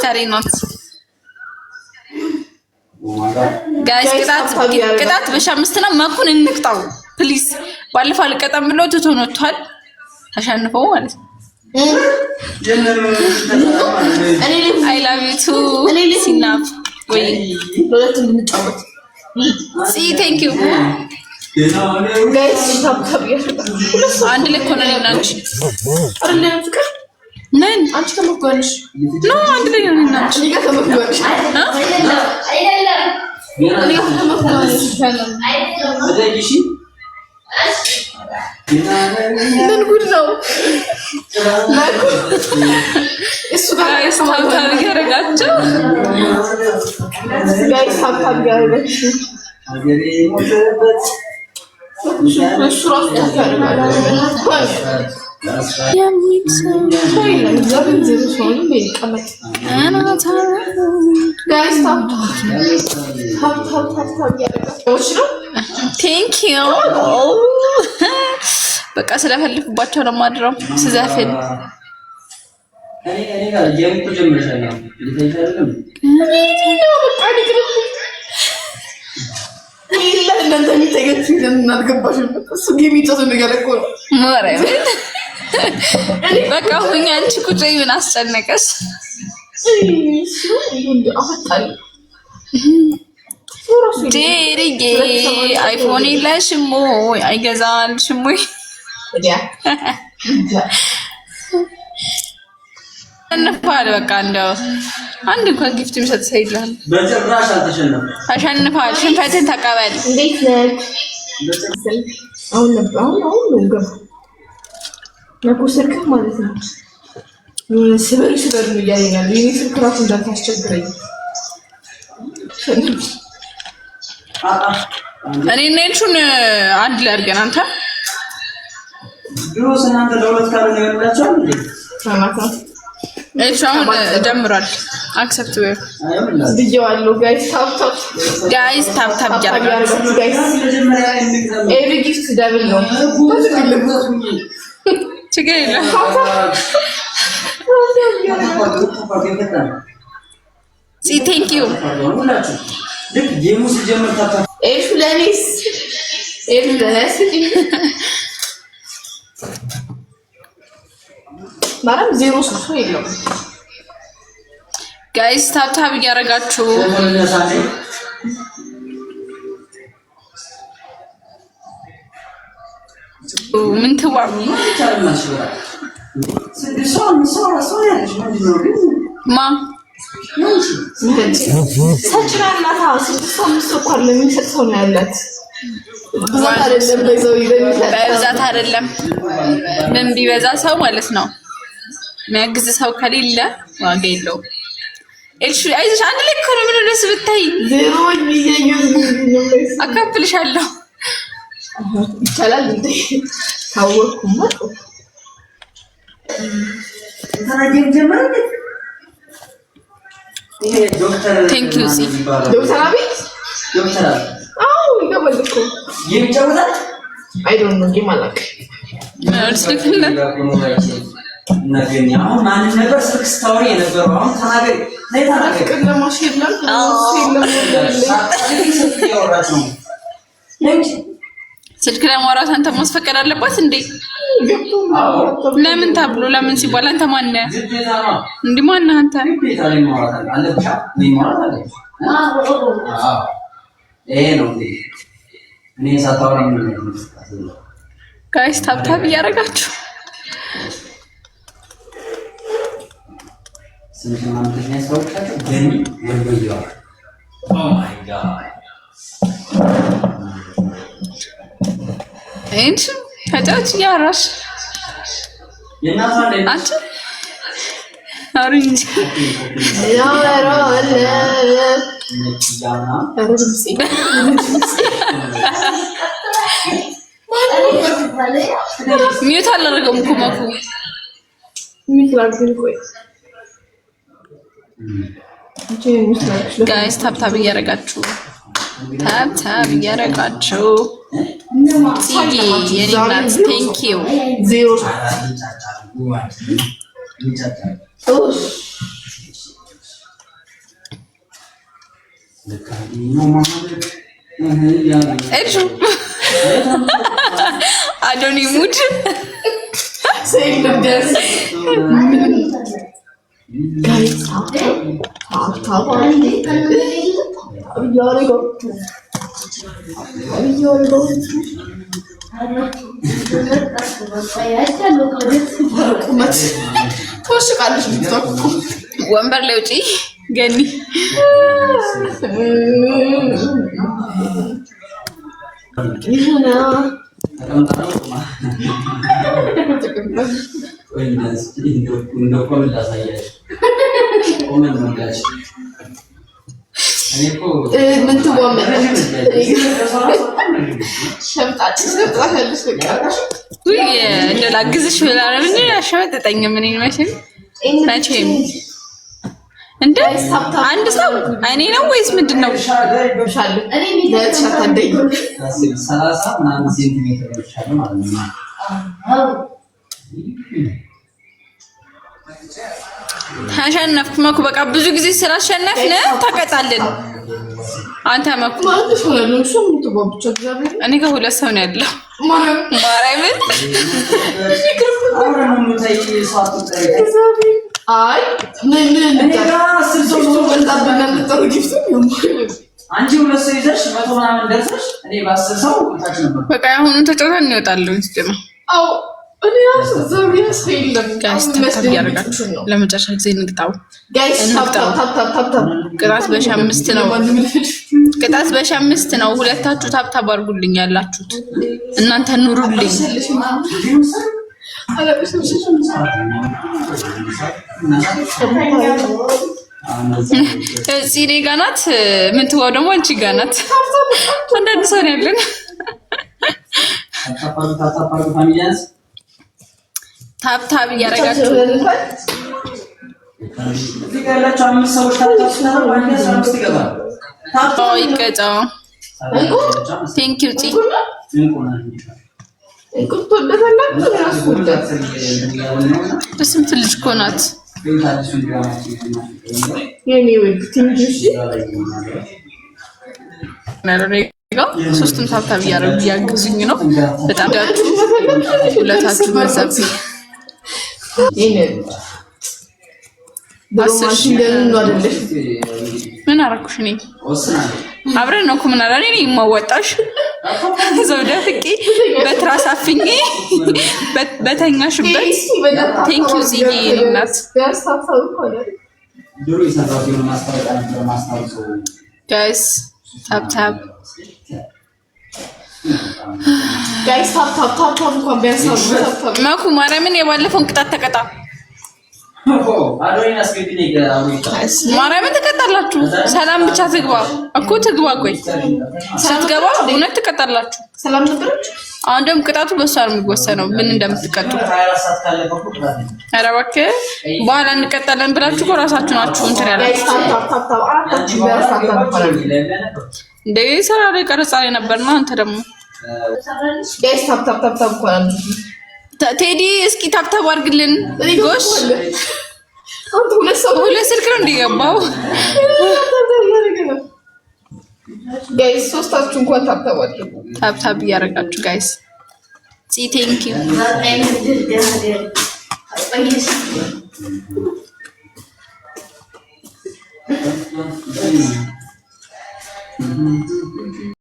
ኦስካር ኖት ጋይስ ቅጣት በ5 ነው መኩን እንቅጣው ፕሊዝ ባለፈው አልቀጣም ብሎ ተቶኖቷል አሸንፈው ማለት ነው I love you too ሲናፍ ወይ ሁለት እንድንጫወት see thank you guys አንድ ላይ ኮነን እናንቺ አይደለም ፍቅር ነን አንቺ ከመጓንሽ ነው አንድ ላይ ነን እናንቺ እኔ ጋር ከመጓንሽ አይደለም እኔ ጋር ከመጓንሽ አይደለም ምን ጉድ ነው እሱ ጋር ስታውታል ያረጋቸው ጋር ስታውታል ያረጋቸው አገሬ ሞተበት እሱ ራሱ ታፈርማል Thank you. በቃ ስለፈልኩባቸው ነው ማድረው ስዘፍን እኔ ጋር ጀምኩ ጀምረሻለሁ ይተይታለም ይላ እንደዚህ ተገጭ ለምናልገባሽ እሱ ጌሚጮት ነገር እኮ ነው ማረም በቃ ሁኛ አንቺ ቁጭ ምን አስጨነቀሽ እሱ እንዴ አፈጣኝ ዴሪጌ አይፎን ይላሽም ወይ አይገዛልሽም ወይ ያ እንፋል በቃ እንደው አንድ እንኳን ጊፍት የሚሰጥ ሰው የለም በጭራሽ አሸንፋል ሽንፈትን ተቀበል እንዴት ነህ አሁን ነው ገባ ለኩስልክ ማለት ነው ስበር ነው ያያኛል የኔ ስልክ ራሱ እንዳታስቸግረኝ እኔ ነኝቹን አንድ ላይ አድርገን አንተ ቢሮስ እናንተ ለሁለት ካለ ነው ያላችሁ እንዴ ታማታ እቻውን ጀምሯል አክሰፕት ወይ ቪዲዮአለው ጋይስ ታፕ ያረጋችሁ ጋይስ ኤቭሪ ጊፍት ደብል ነው ችግር የለም ሲ ቴንክ ዩ ልክ ጌሙስ ጀምር ታታ ኤፍ ለኔስ ማራም ዜሮ ሶሶ የለው ጋይስ ታፕ ያረጋችሁ ምን ተዋው ማ ሰጭራና ታውስ ሰምስኮር ለሚሰጠው ነው ያላት በብዛት አይደለም ምን ቢበዛ ሰው ማለት ነው የሚያግዝ ሰው ከሌለ ዋጋ የለው እሺ አይዞሽ አንድ ላይ እኮ ነው ምን ደስ ብታይ ዜሮኝ ይየዩ አካፍልሻለሁ ይቻላል እንዴ ታወኩማ ታዲያ ጀመረ ይሄ ዶክተር ቴንክ ዩ ሲ ዶክተር አብይ አው ይገባል እኮ የሚጫወታል አይ ዶንት ኖ ጌም አላክ ነገኛው ማን ነበር ስልክ ስታወሪ የነበረው አሁን ተናገሪ ነይ ተናገሪ ለማሽ ይላል ስልክ ለማውራት አንተ ማስፈቀድ አለባት እንዴ ለምን ታብሎ ለምን ሲባል አንተ ማን ነህ እንዴ ማን ነህ አንተ ይሄ ነው እንዴ እኔ ሳታወራ ምን ነው ጋይስ ታፕ ያረጋችሁ ስንትማን ተነሳውቻችሁ ገኒ ወልበየዋ ኦ ማይ ጋድ እንት ታጫች ያራሽ የናፋለ አንቺ አሪንጂ ያራለ ነጭያና አረብሲ ሚዩት አላረገም እኮ ማኩ ሚክላክ ቆይ ጋይስ ታፕ እያረጋችሁ ሲዲ የኔናት ቴንክ ዩ ዜሮ እሺ አዶኒ ሙድ ሰይልደስ ጋይስ ታታ ወንበር ላይ ውጪ ገኒ ምን ትወመነች ሸምጣጭ ሸምጣለሽ ወይ እንደ ላግዝሽ ብላ ነው እንዴ ያሸመጠጠኝ ምን ይመስል መቼም እንደ አንድ ሰው እኔ ነው ወይስ ምንድነው? ሻል እኔ ለተሻታደኝ 30 ምናምን ሴንቲሜትር ይሻላል ማለት ነው። ተሸነፍኩ መኩ በቃ ብዙ ጊዜ ስላሸነፍን ተቀጣልን። አንተ መኩ ማለት ነው ሹም ተባብቻ እግዚአብሔር እኔ ጋር ሁለት ሰው ነው ያለው። ማርያምን አብረን ነው ታይ ሰዓት ታይ አይ ምን አንቺ ሁለት ሰው ይዘሽ 100 ምናምን ደርሰሽ እኔ በ10 ሰው ታች ነበር። በቃ አሁን ተጫውተን እንወጣለን እስቲ ነው። አው እኔ አስዘሪያ ሰይለም ጋይስ ታያርጋችሁ ለመጨረሻ ጊዜ እንግጣው ጋይስ ታፕ ቅጣት በ5 ነው። ቅጣት በ5 ነው። ሁለታችሁ ታፕ አድርጉልኝ ያላችሁት እናንተ ኑሩልኝ። እዚህ እኔ ጋር ናት። ምን ትወው ደግሞ አንቺ ጋር ናት። አንዳንድ ሰው ነው ያለን። ታፕ እያደረጋችሁ እዚህ ጋር ያላችሁ 5 ሰዎች ታጣጣሉ አንዴ 15 ይገባል። ታፕ ይቀጫው ቴንክ ዩ ጂ በስም ትልጅ እኮ ናት። ሶስቱም ታብታብ እያደረጉ እያገዙኝ ነው። በጣም ሁለታችሁ በዛብኝ። ምን አደረኩሽ? እኔ አብረን ነው እኮ ምን አደረኩ? እኔ የማወጣሽ እዛው ደፍቄ በትራስ አፍኜ በተኛሽበት ቴንክ ዩ ዚጌ እናት ጋይስ ታፕ ጋይስ ታፕ እንኳን ቢያንስ መኩ ማርያምን የባለፈውን ቅጣት ተቀጣ። ማርያምን ትቀጣላችሁ። ሰላም ብቻ ትግባ እኮ ትግባ። ቆይ ስትገባ እውነት ትቀጣላችሁ። ሰላም ነበረች። አሁን ደግሞ ቅጣቱ በሷ ነው የሚወሰነው ምን እንደምትቀጡ። ኧረ እባክህ በኋላ እንቀጣለን ብላችሁ እኮ ራሳችሁ ናችሁ እንትን ያላችሁ። እንደ ስራ ላይ ቀረጻ ላይ ነበርና አንተ ደግሞ ጋይስ ታፕ ቴዲ እስኪ ታፕታብ አድርግልን። ጎሽ አንተ ሁለት ስልክ ነው እንዲገባው። ጋይስ ሶስታችሁ እንኳን ታፕታብ አድርጉ። ታፕታብ እያደረጋችሁ ጋይስ ሲ ቴንክ ዩ